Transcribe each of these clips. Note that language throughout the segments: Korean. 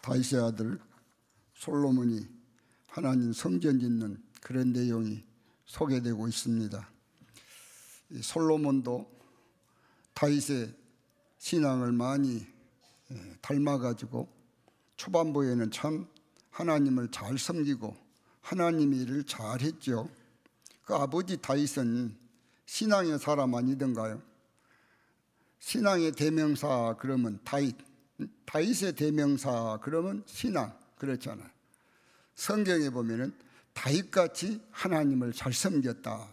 다윗의 아들 솔로몬이 하나님 성전 짓는 그런 내용이 소개되고 있습니다. 솔로몬도 다윗의 신앙을 많이 닮아가지고 초반부에는 참 하나님을 잘 섬기고 하나님 일을 잘 했죠. 그 아버지 다윗은 신앙의 사람 아니던가요? 신앙의 대명사 그러면 다윗, 다윗의 대명사 그러면 신앙, 그렇잖아요. 성경에 보면은 다윗같이 하나님을 잘 섬겼다.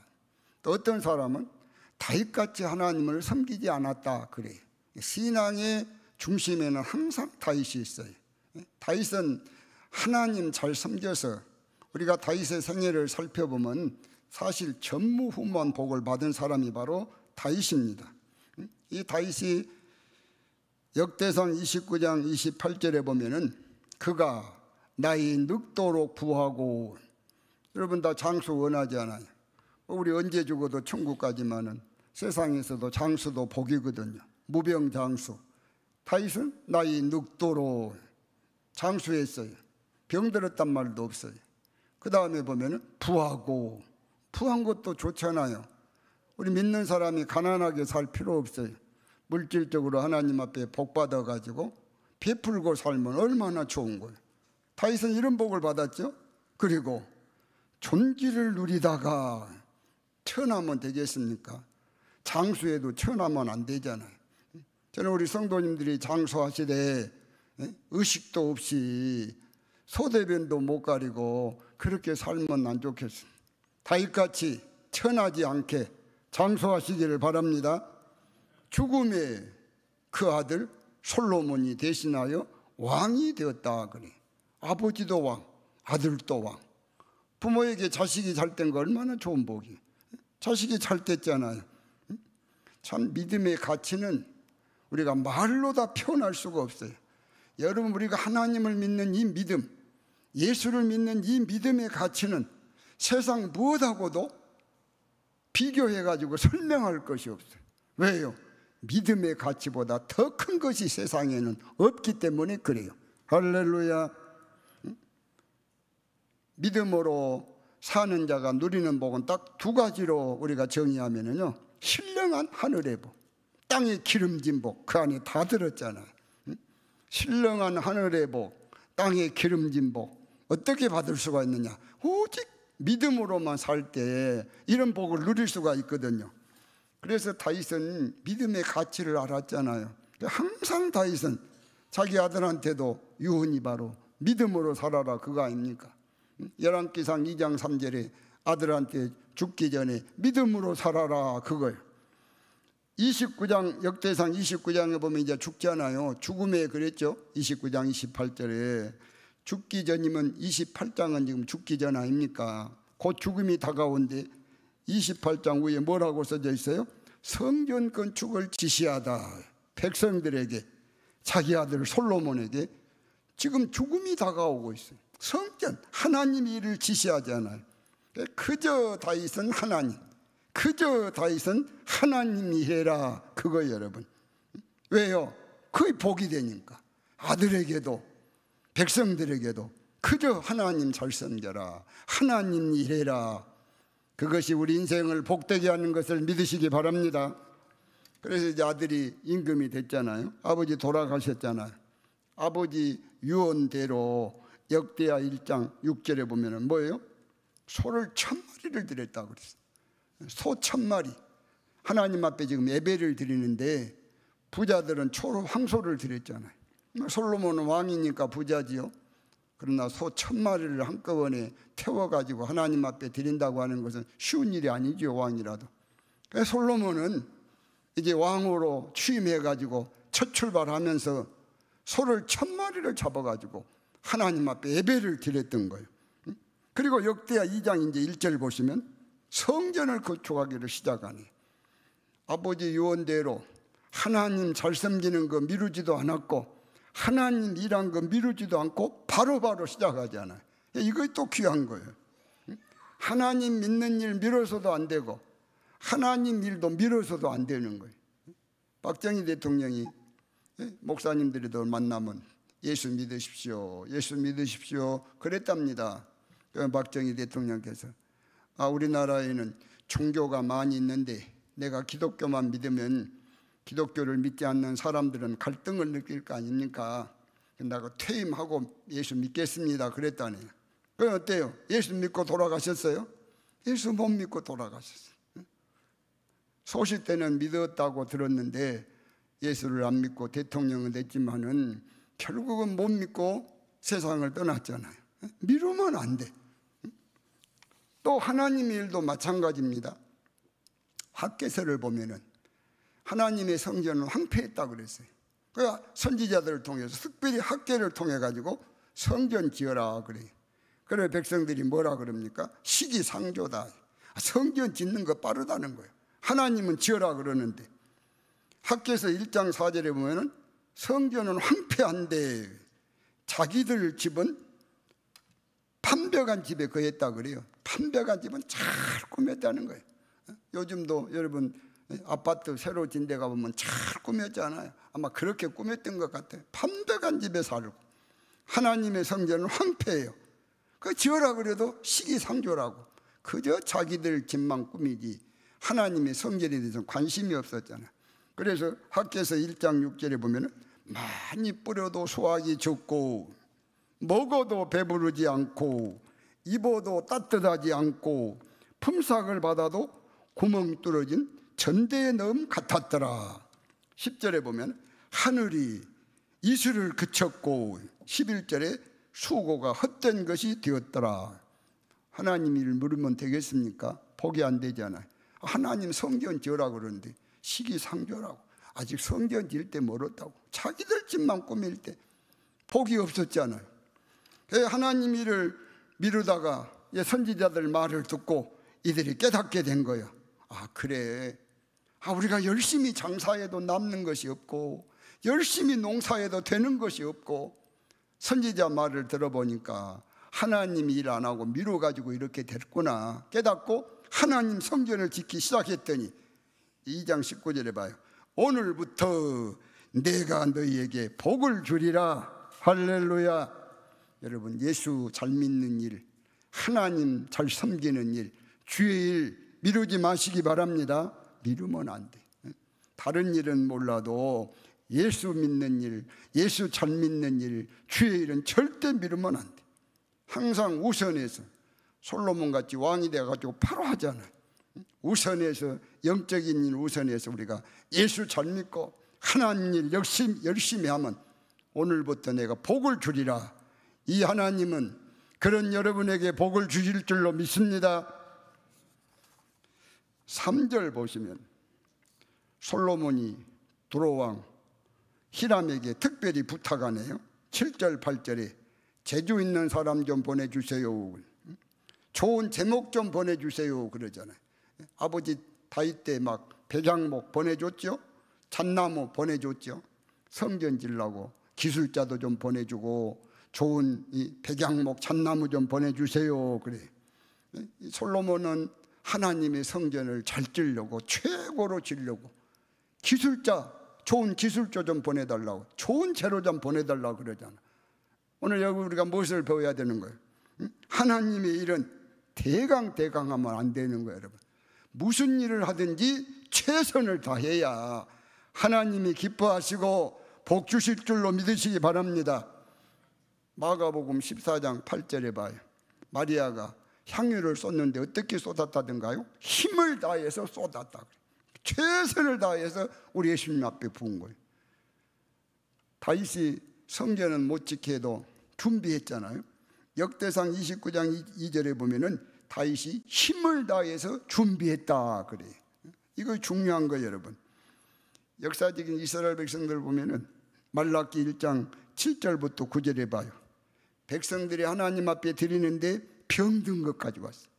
또 어떤 사람은 다윗같이 하나님을 섬기지 않았다 그래요. 신앙의 중심에는 항상 다윗이 있어요. 다윗은 하나님 잘 섬겨서 우리가 다윗의 생애를 살펴보면 사실 전무후무한 복을 받은 사람이 바로 다윗입니다. 이 다윗이 역대상 29장 28절에 보면은 그가 나이 늙도록 구하고, 여러분 다 장수 원하지 않아요? 우리 언제 죽어도 천국 가지만은 세상에서도 장수도 복이거든요. 무병장수. 다윗은 나이 늙도록 장수했어요. 병들었단 말도 없어요. 그 다음에 보면은 부하고, 부한 것도 좋잖아요. 우리 믿는 사람이 가난하게 살 필요 없어요. 물질적으로 하나님 앞에 복 받아가지고 베풀고 살면 얼마나 좋은 거예요. 다윗은 이런 복을 받았죠. 그리고 존귀를 누리다가 천하면 되겠습니까? 장수해도 천하면 안 되잖아요. 저는 우리 성도님들이 장수하시되 의식도 없이 소대변도 못 가리고 그렇게 살면 안 좋겠습니다. 다윗같이 천하지 않게 장수하시기를 바랍니다. 죽음에 그 아들 솔로몬이 대신하여 왕이 되었다 그래. 아버지도 왕, 아들도 왕. 부모에게 자식이 잘 된 거 얼마나 좋은 복이. 자식이 잘 됐잖아요. 참 믿음의 가치는 우리가 말로 다 표현할 수가 없어요. 여러분, 우리가 하나님을 믿는 이 믿음, 예수를 믿는 이 믿음의 가치는 세상 무엇하고도 비교해가지고 설명할 것이 없어요. 왜요? 믿음의 가치보다 더 큰 것이 세상에는 없기 때문에 그래요. 할렐루야. 믿음으로 사는 자가 누리는 복은 딱 두 가지로 우리가 정의하면요, 신령한 하늘의 복, 땅의 기름진 복, 그 안에 다 들었잖아요. 신령한 하늘의 복, 땅의 기름진 복, 어떻게 받을 수가 있느냐? 오직 믿음으로만 살 때 이런 복을 누릴 수가 있거든요. 그래서 다윗은 믿음의 가치를 알았잖아요. 항상 다윗은 자기 아들한테도 유언이 바로 믿음으로 살아라 그거 아닙니까? 열왕기상 2장 3절에 아들한테 죽기 전에 믿음으로 살아라 그거예요. 29장 역대상 29장에 보면 이제 죽잖아요. 죽음에 그랬죠. 29장 28절에 죽기 전이면 28장은 지금 죽기 전 아닙니까? 곧 죽음이 다가온데 28장 위에 뭐라고 써져 있어요? 성전 건축을 지시하다. 백성들에게, 자기 아들 솔로몬에게 지금 죽음이 다가오고 있어요. 성전, 하나님이 이를 지시하잖아요. 그저 다윗은 하나님, 그저 다윗은 하나님이 해라 그거 여러분. 왜요? 그게 복이 되니까. 아들에게도 백성들에게도 그저 하나님 잘 섬겨라, 하나님 일해라. 그것이 우리 인생을 복되게 하는 것을 믿으시기 바랍니다. 그래서 이제 아들이 임금이 됐잖아요. 아버지 돌아가셨잖아요. 아버지 유언대로 역대하 1장 6절에 보면은 뭐예요? 소를 1000마리를 드렸다고 그랬어요. 소 1000마리. 하나님 앞에 지금 예배를 드리는데 부자들은 초로 황소를 드렸잖아요. 솔로몬은 왕이니까 부자지요. 그러나 소 1000마리를 한꺼번에 태워가지고 하나님 앞에 드린다고 하는 것은 쉬운 일이 아니죠, 왕이라도. 그래서 솔로몬은 이제 왕으로 취임해가지고 첫 출발하면서 소를 1000마리를 잡아가지고 하나님 앞에 예배를 드렸던 거예요. 그리고 역대하 2장 이제 1절 보시면 성전을 건축하기를 시작하네. 아버지 유언대로 하나님 잘 섬기는 거 미루지도 않았고 하나님 일한 거 미루지도 않고 바로바로 시작하잖아요. 이것이 또 귀한 거예요. 하나님 믿는 일 미뤄서도 안 되고 하나님 일도 미뤄서도 안 되는 거예요. 박정희 대통령이 목사님들이도 만나면 예수 믿으십시오. 예수 믿으십시오. 그랬답니다. 박정희 대통령께서. 우리나라에는 종교가 많이 있는데 내가 기독교만 믿으면 기독교를 믿지 않는 사람들은 갈등을 느낄 거 아닙니까? 내가 퇴임하고 예수 믿겠습니다. 그랬다니. 그럼 어때요? 예수 믿고 돌아가셨어요? 예수 못 믿고 돌아가셨어요. 소시 때는 믿었다고 들었는데 예수를 안 믿고 대통령은 됐지만은 결국은 못 믿고 세상을 떠났잖아요. 미루면 안 돼. 또 하나님의 일도 마찬가지입니다. 학개서를 보면은 하나님의 성전은 황폐했다고 그랬어요. 그러니까 선지자들을 통해서 특별히 학개를 통해 가지고 성전 지어라 그래요. 그래 백성들이 뭐라 그럽니까? 시기상조다. 성전 짓는 거 빠르다는 거예요. 하나님은 지어라 그러는데 학개서 1장 4절에 보면은 성전은 황폐한데 자기들 집은 판벽한 집에 거했다 그래요. 판벽한 집은 잘 꾸몄다는 거예요. 요즘도 여러분 아파트 새로 진 데 가보면 잘 꾸몄잖아요. 아마 그렇게 꾸몄던 것 같아요. 판벽한 집에 살고. 하나님의 성전은 황폐해요. 그 지어라 그래도 시기상조라고. 그저 자기들 집만 꾸미지 하나님의 성전에 대해서 관심이 없었잖아요. 그래서 학개서 1장 6절에 보면은 많이 뿌려도 수확이 적고 먹어도 배부르지 않고 입어도 따뜻하지 않고 품삯을 받아도 구멍 뚫어진 전대의 넣음 같았더라. 10절에 보면 하늘이 이슬을 그쳤고 11절에 수고가 헛된 것이 되었더라. 하나님 일을 물으면 되겠습니까? 복이 안 되잖아요. 하나님 성전 지으라고 그러는데 시기상조라고. 아직 성전 지을 때 멀었다고. 자기들 집만 꾸밀 때 복이 없었잖아요. 하나님 일을 미루다가 선지자들 말을 듣고 이들이 깨닫게 된 거예요. 그래. 우리가 열심히 장사해도 남는 것이 없고 열심히 농사해도 되는 것이 없고 선지자 말을 들어보니까 하나님이 일 안 하고 미뤄가지고 이렇게 됐구나 깨닫고 하나님 성전을 짓기 시작했더니 2장 19절에 봐요. 오늘부터 내가 너희에게 복을 주리라. 할렐루야. 여러분 예수 잘 믿는 일, 하나님 잘 섬기는 일, 주의 일 미루지 마시기 바랍니다. 미루면 안 돼. 다른 일은 몰라도 예수 믿는 일, 예수 잘 믿는 일, 주의 일은 절대 미루면 안 돼. 항상 우선해서 솔로몬같이 왕이 돼가지고 바로 하잖아요. 우선해서 영적인 일 우선해서 우리가 예수 잘 믿고 하나님 일 열심히 하면 오늘부터 내가 복을 주리라. 이 하나님은 그런 여러분에게 복을 주실 줄로 믿습니다. 3절 보시면 솔로몬이 두로왕 히람에게 특별히 부탁하네요. 7절 8절에 재주 있는 사람 좀 보내주세요. 좋은 제목 좀 보내주세요 그러잖아요. 아버지 다윗 때 막 백양목 보내줬죠. 잣나무 보내줬죠. 성전 지으려고 기술자도 좀 보내주고 좋은 이 백양목 잣나무 좀 보내주세요 그래. 솔로몬은 하나님의 성전을 잘 지으려고 최고로 지으려고 기술자 좋은 기술자 좀 보내달라고 좋은 재료 좀 보내달라고 그러잖아. 오늘 여기 우리가 무엇을 배워야 되는 거예요? 하나님의 일은 대강하면 안 되는 거예요. 여러분 무슨 일을 하든지 최선을 다해야 하나님이 기뻐하시고 복 주실 줄로 믿으시기 바랍니다. 마가복음 14장 8절에 봐요. 마리아가 향유를 쏟는데 어떻게 쏟았다던가요? 힘을 다해서 쏟았다. 최선을 다해서 우리 예수님 앞에 부은 거예요. 다윗이 성전은 못 지게 해도 준비했잖아요. 역대상 29장 2절에 보면은 다윗이 힘을 다해서 준비했다 그래요. 이거 중요한 거예요, 여러분. 역사적인 이스라엘 백성들 보면은 말라기 1장 7절부터 9절에 봐요. 백성들이 하나님 앞에 드리는데 병든 것 가져왔어요.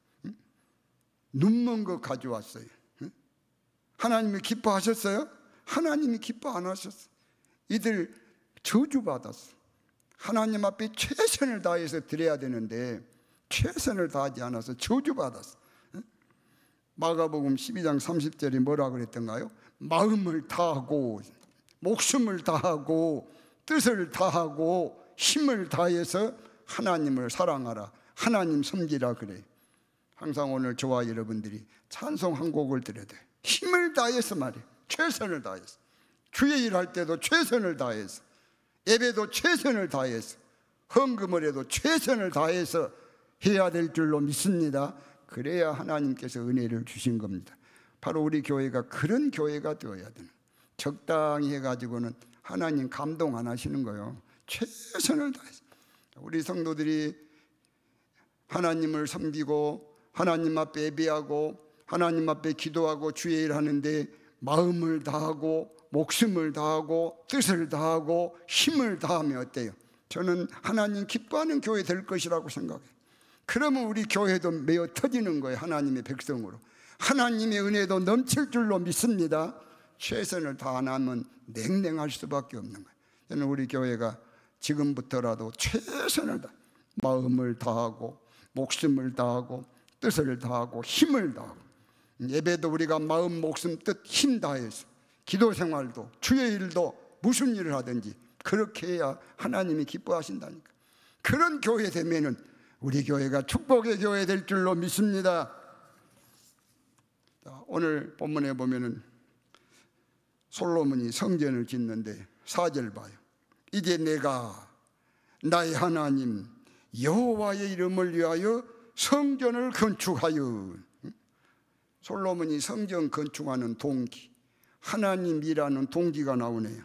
눈먼 것 가져왔어요. 하나님이 기뻐하셨어요? 하나님이 기뻐 안 하셨어요. 이들 저주받았어. 하나님 앞에 최선을 다해서 드려야 되는데 최선을 다하지 않아서 저주받았어. 마가복음 12장 30절에 뭐라 그랬던가요? 마음을 다하고 목숨을 다하고 뜻을 다하고 힘을 다해서 하나님을 사랑하라, 하나님 섬기라 그래요. 항상 오늘 저와 여러분들이 찬송 한 곡을 드려야 돼요. 힘을 다해서 말이에요. 최선을 다해서. 주의 일할 때도 최선을 다해서, 예배도 최선을 다해서, 헌금을 해도 최선을 다해서 해야 될 줄로 믿습니다. 그래야 하나님께서 은혜를 주신 겁니다. 바로 우리 교회가 그런 교회가 되어야 되는, 적당히 해가지고는 하나님 감동 안 하시는 거예요. 최선을 다해서 우리 성도들이 하나님을 섬기고 하나님 앞에 예배하고 하나님 앞에 기도하고 주의 일 하는데 마음을 다하고 목숨을 다하고 뜻을 다하고 힘을 다하면 어때요? 저는 하나님 기뻐하는 교회 될 것이라고 생각해요. 그러면 우리 교회도 메어 터지는 거예요. 하나님의 백성으로 하나님의 은혜도 넘칠 줄로 믿습니다. 최선을 다 안 하면 냉랭할 수밖에 없는 거예요. 저는 우리 교회가 지금부터라도 최선을 다, 마음을 다하고 목숨을 다하고 뜻을 다하고 힘을 다하고, 예배도 우리가 마음 목숨 뜻 힘 다해서, 기도 생활도 주의 일도 무슨 일을 하든지 그렇게 해야 하나님이 기뻐하신다니까. 그런 교회 되면은 우리 교회가 축복의 교회 될 줄로 믿습니다. 자, 오늘 본문에 보면은 솔로몬이 성전을 짓는데 4절 봐요. 이제 내가 나의 하나님 여호와의 이름을 위하여 성전을 건축하여. 솔로몬이 성전 건축하는 동기, 하나님이라는 동기가 나오네요.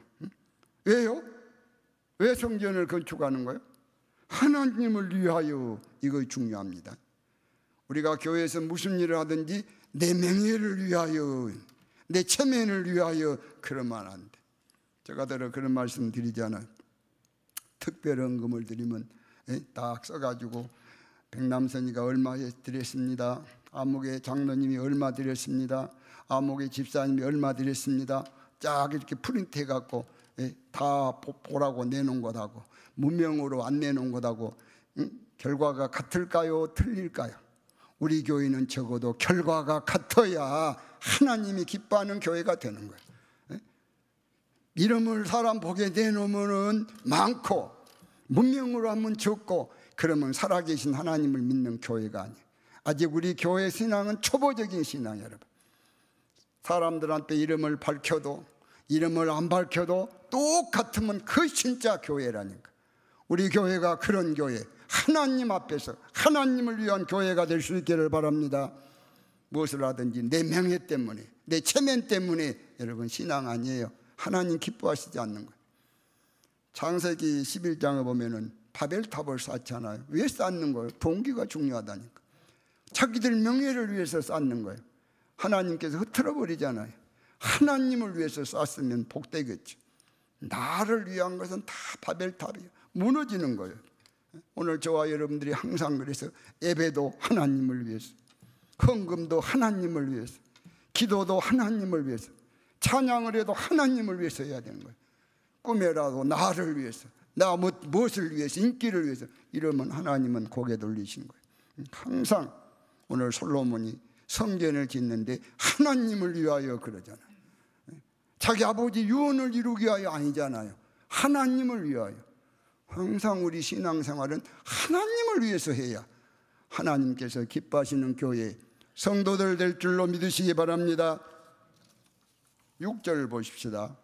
왜요? 왜 성전을 건축하는 거예요? 하나님을 위하여. 이거 중요합니다. 우리가 교회에서 무슨 일을 하든지 내 명예를 위하여, 내 체면을 위하여 그러면 안 돼. 제가 들어 그런 말씀 드리잖아요. 특별 헌금을 드리면 딱 써가지고 백남선이가 얼마 드렸습니다, 아목의 장로님이 얼마 드렸습니다, 아목의 집사님이 얼마 드렸습니다, 쫙 이렇게 프린트 해갖고 다 보라고 내놓은 것하고 무명으로 안 내놓은 것하고 결과가 같을까요? 틀릴까요? 우리 교회는 적어도 결과가 같아야 하나님이 기뻐하는 교회가 되는 거예요. 이름을 사람 보게 내놓으면 많고 문명으로 하면 적고, 그러면 살아계신 하나님을 믿는 교회가 아니에요. 아직 우리 교회 신앙은 초보적인 신앙이에요. 여러분, 사람들한테 이름을 밝혀도 이름을 안 밝혀도 똑같으면 그 진짜 교회라니까. 우리 교회가 그런 교회, 하나님 앞에서 하나님을 위한 교회가 될 수 있기를 바랍니다. 무엇을 하든지 내 명예 때문에, 내 체면 때문에 여러분 신앙 아니에요. 하나님 기뻐하시지 않는 거예요. 창세기 11장에 보면은 바벨탑을 쌓잖아요. 왜 쌓는 거예요? 동기가 중요하다니까. 자기들 명예를 위해서 쌓는 거예요. 하나님께서 흐트러 버리잖아요. 하나님을 위해서 쌓았으면 복되겠죠. 나를 위한 것은 다 바벨탑이에요. 무너지는 거예요. 오늘 저와 여러분들이 항상 그래서 예배도 하나님을 위해서, 헌금도 하나님을 위해서, 기도도 하나님을 위해서, 찬양을 해도 하나님을 위해서 해야 되는 거예요. 꿈에라도 나를 위해서, 나 무엇을 위해서, 인기를 위해서 이러면 하나님은 고개 돌리신 거예요. 항상 오늘 솔로몬이 성전을 짓는데 하나님을 위하여 그러잖아요. 자기 아버지 유언을 이루기 위하여 아니잖아요. 하나님을 위하여. 항상 우리 신앙생활은 하나님을 위해서 해야 하나님께서 기뻐하시는 교회, 성도들 될 줄로 믿으시기 바랍니다. 6절 보십시다.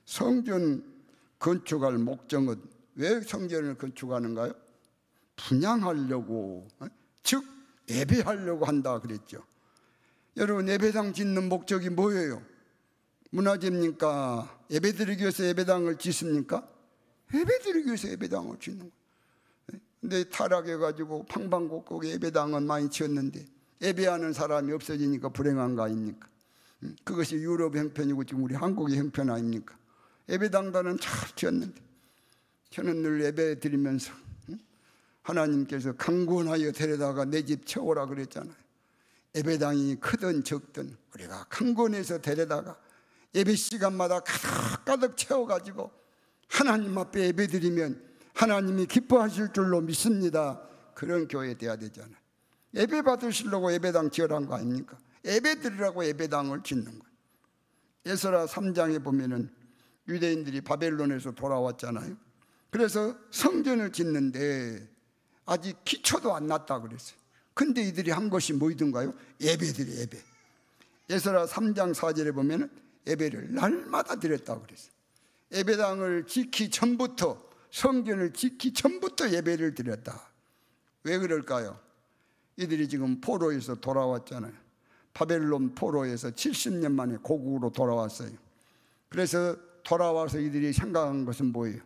성전 건축할 목적은, 왜 성전을 건축하는가요? 분향하려고, 즉 예배하려고 한다 그랬죠. 여러분, 예배당 짓는 목적이 뭐예요? 문화재입니까? 예배드리기 위해서 예배당을 짓습니까? 예배드리기 위해서 예배당을 짓는 거예요. 근데 타락해가지고 방방곡곡 예배당은 많이 지었는데 예배하는 사람이 없어지니까 불행한 거 아닙니까? 그것이 유럽 형편이고 지금 우리 한국의 형편 아닙니까? 예배당단은 잘 지었는데, 저는 늘 예배 드리면서 하나님께서 강권하여 데려다가 내 집 채워라 그랬잖아요. 예배당이 크든 적든 우리가 강권해서 데려다가 예배 시간마다 가득가득 채워가지고 하나님 앞에 예배 드리면 하나님이 기뻐하실 줄로 믿습니다. 그런 교회 돼야 되잖아요. 예배 받으시려고 예배당 지으라는 거 아닙니까? 예배 드리라고 예배당을 짓는 거예요. 에스라 3장에 보면은 유대인들이 바벨론에서 돌아왔잖아요. 그래서 성전을 짓는데 아직 기초도 안 났다 그랬어요. 근데 이들이 한 것이 뭐이든가요? 예배들이 예배. 에스라 3장 4절에 보면 예배를 날마다 드렸다고 그랬어요. 예배당을 짓기 전부터, 성전을 짓기 전부터 예배를 드렸다. 왜 그럴까요? 이들이 지금 포로에서 돌아왔잖아요. 바벨론 포로에서 70년 만에 고국으로 돌아왔어요. 그래서 돌아와서 이들이 생각한 것은 뭐예요?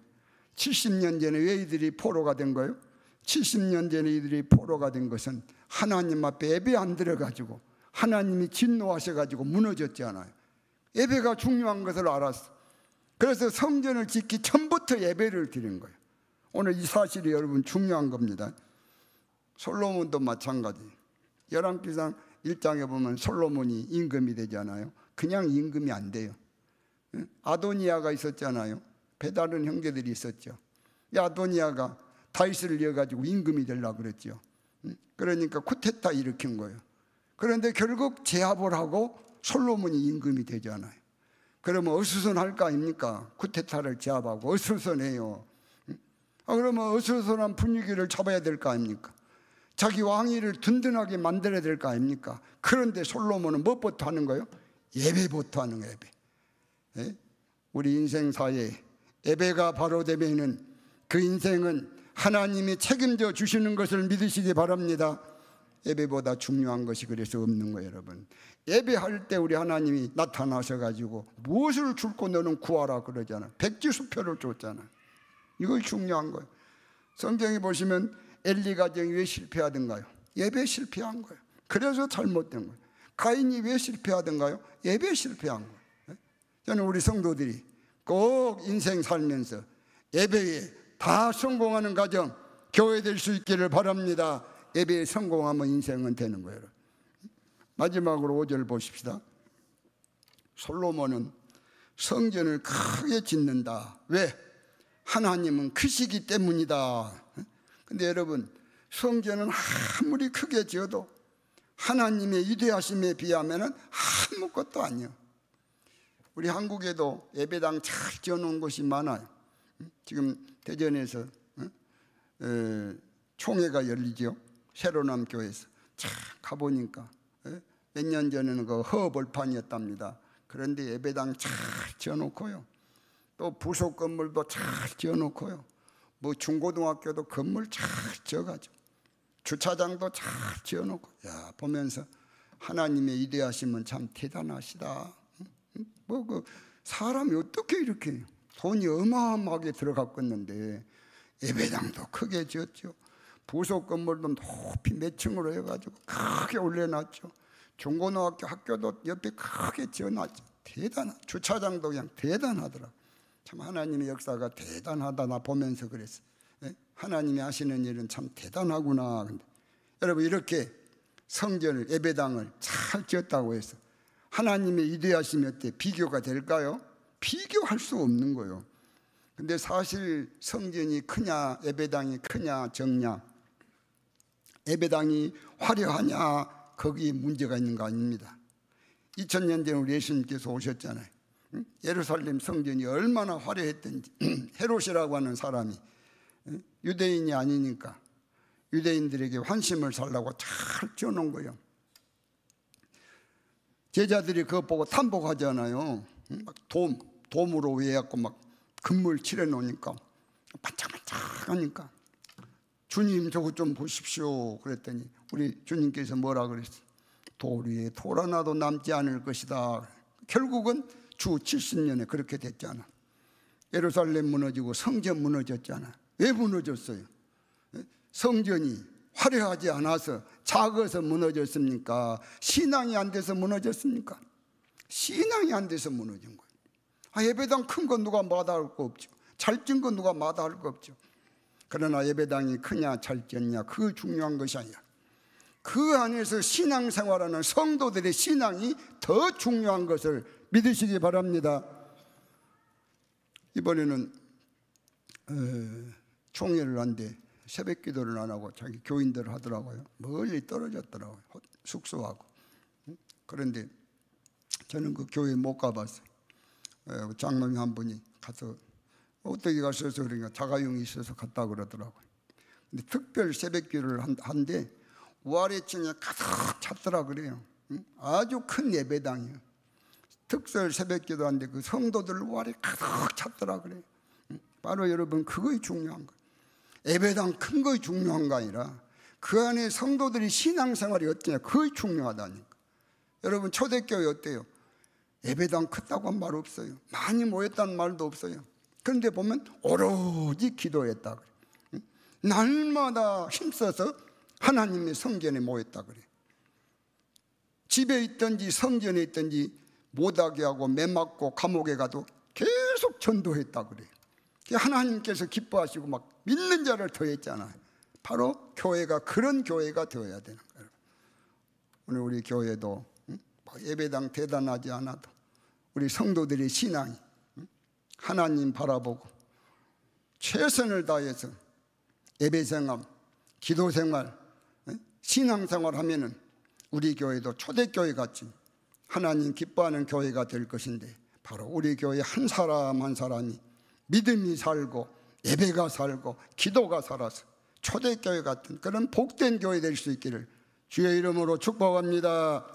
70년 전에 왜 이들이 포로가 된 거예요? 70년 전에 이들이 포로가 된 것은 하나님 앞에 예배 안 드려가지고 하나님이 진노하셔가지고 무너졌잖아요. 예배가 중요한 것을 알았어. 그래서 성전을 짓기 전부터 예배를 드린 거예요. 오늘 이 사실이 여러분 중요한 겁니다. 솔로몬도 마찬가지. 열왕기상 1장에 보면 솔로몬이 임금이 되잖아요. 그냥 임금이 안 돼요. 아도니아가 있었잖아요. 배다른 형제들이 있었죠. 이 아도니아가 다윗을 이어가지고 임금이 되려고 그랬죠. 그러니까 쿠데타 일으킨 거예요. 그런데 결국 제압을 하고 솔로몬이 임금이 되잖아요. 그러면 어수선할 거 아닙니까? 쿠데타를 제압하고 어수선해요. 그러면 어수선한 분위기를 잡아야 될 거 아닙니까? 자기 왕위를 든든하게 만들어야 될 거 아닙니까? 그런데 솔로몬은 무엇부터 하는 거예요? 예배부터 하는 거예요. 예배. 우리 인생사에 예배가 바로 되면은 그 인생은 하나님이 책임져 주시는 것을 믿으시기 바랍니다. 예배보다 중요한 것이 그래서 없는 거예요, 여러분. 예배할 때 우리 하나님이 나타나셔가지고 무엇을 줄고 너는 구하라 그러잖아요. 백지수표를 줬잖아요. 이거 중요한 거예요. 성경에 보시면 엘리 가정이 왜 실패하던가요? 예배 실패한 거예요. 그래서 잘못된 거예요. 가인이 왜 실패하던가요? 예배 실패한 거예요. 저는 우리 성도들이 꼭 인생 살면서 예배에 다 성공하는 가정, 교회 될 수 있기를 바랍니다. 예배에 성공하면 인생은 되는 거예요. 마지막으로 5절 보십시다. 솔로몬은 성전을 크게 짓는다. 왜? 하나님은 크시기 때문이다. 근데 여러분, 성전은 아무리 크게 지어도 하나님의 위대하심에 비하면 아무것도 아니에요. 우리 한국에도 예배당 잘 지어놓은 곳이 많아요. 지금 대전에서 총회가 열리죠. 새로남 교회에서 참 가보니까 몇 년 전에는 그 허벌판이었답니다. 그런데 예배당 잘 지어놓고요. 또 부속 건물도 잘 지어놓고요. 뭐 중고등학교도 건물 잘 지어가지고 주차장도 잘 지어놓고, 야, 보면서 하나님의 위대하심은 참 대단하시다. 뭐 그 사람이 어떻게 이렇게 돈이 어마어마하게 들어갔겠는데 예배당도 크게 지었죠. 부속 건물도 높이 몇 층으로 해가지고 크게 올려놨죠. 중고등학교 학교도 옆에 크게 지어놨죠. 주차장도 그냥 대단하더라. 참 하나님의 역사가 대단하다. 나 보면서 그랬어. 하나님이 하시는 일은 참 대단하구나. 근데 여러분, 이렇게 성전을, 예배당을 잘 지었다고 해서 하나님의 위대하심이 어때? 비교가 될까요? 비교할 수 없는 거예요. 근데 사실 성전이 크냐, 예배당이 크냐, 적냐, 예배당이 화려하냐, 거기에 문제가 있는 거 아닙니다. 2000년 전에 우리 예수님께서 오셨잖아요. 예루살렘 성전이 얼마나 화려했던지. 헤롯이라고 하는 사람이 유대인이 아니니까 유대인들에게 환심을 살라고 잘 지어놓은 거예요. 제자들이 그거 보고 탐복하잖아요. 막 돔으로 해갖고 막 금물 칠해놓으니까 반짝반짝하니까 주님 저거 좀 보십시오 그랬더니 우리 주님께서 뭐라 그랬어요? 돌 위에 돌 하나도 남지 않을 것이다. 결국은 주 70년에 그렇게 됐잖아. 예루살렘 무너지고 성전 무너졌잖아. 왜 무너졌어요? 성전이 화려하지 않아서 작아서 무너졌습니까? 신앙이 안 돼서 무너졌습니까? 신앙이 안 돼서 무너진 거예요. 예배당 큰 건 누가 마다할 거 없죠. 잘 찐 건 누가 마다할 거 없죠. 그러나 예배당이 크냐 잘 졌냐 그거 중요한 것이 아니라 그 안에서 신앙생활하는 성도들의 신앙이 더 중요한 것을 믿으시기 바랍니다. 이번에는 총회를 한데 새벽 기도를 안 하고 자기 교인들 하더라고요. 멀리 떨어졌더라고요. 숙소하고. 그런데 저는 그 교회 못 가봤어요. 장로님 한 분이 가서 어떻게 가셔서 그러니까 자가용이 있어서 갔다 그러더라고요. 근데 특별 새벽기도를 한데 우아래층에 가득 찼더라 그래요. 아주 큰 예배당이에요. 특별 새벽기도 한데 그 성도들 우아래 가득 찼더라 그래요. 바로 여러분 그것이 중요한 거예요. 예배당 큰 것이 중요한 거 아니라 그 안에 성도들이 신앙생활이 어떠냐 그것이 중요하다니까. 여러분 초대교회 어때요? 예배당 크다고 한 말 없어요. 많이 모였다는 말도 없어요. 그런데 보면 오로지 기도했다 그래. 날마다 힘써서 하나님의 성전에 모였다 그래. 집에 있든지 성전에 있든지 못하게 하고 매맞고 감옥에 가도 계속 전도했다 그래. 하나님께서 기뻐하시고 막 믿는 자를 더했잖아요. 바로 교회가 그런 교회가 되어야 되는 거예요. 오늘 우리 교회도 예배당 대단하지 않아도 우리 성도들의 신앙이 하나님 바라보고 최선을 다해서 예배생활, 기도생활, 신앙생활 하면은 우리 교회도 초대교회 같이 하나님 기뻐하는 교회가 될 것인데 바로 우리 교회 한 사람 한 사람이 믿음이 살고 예배가 살고 기도가 살아서 초대교회 같은 그런 복된 교회 될 수 있기를 주의 이름으로 축복합니다.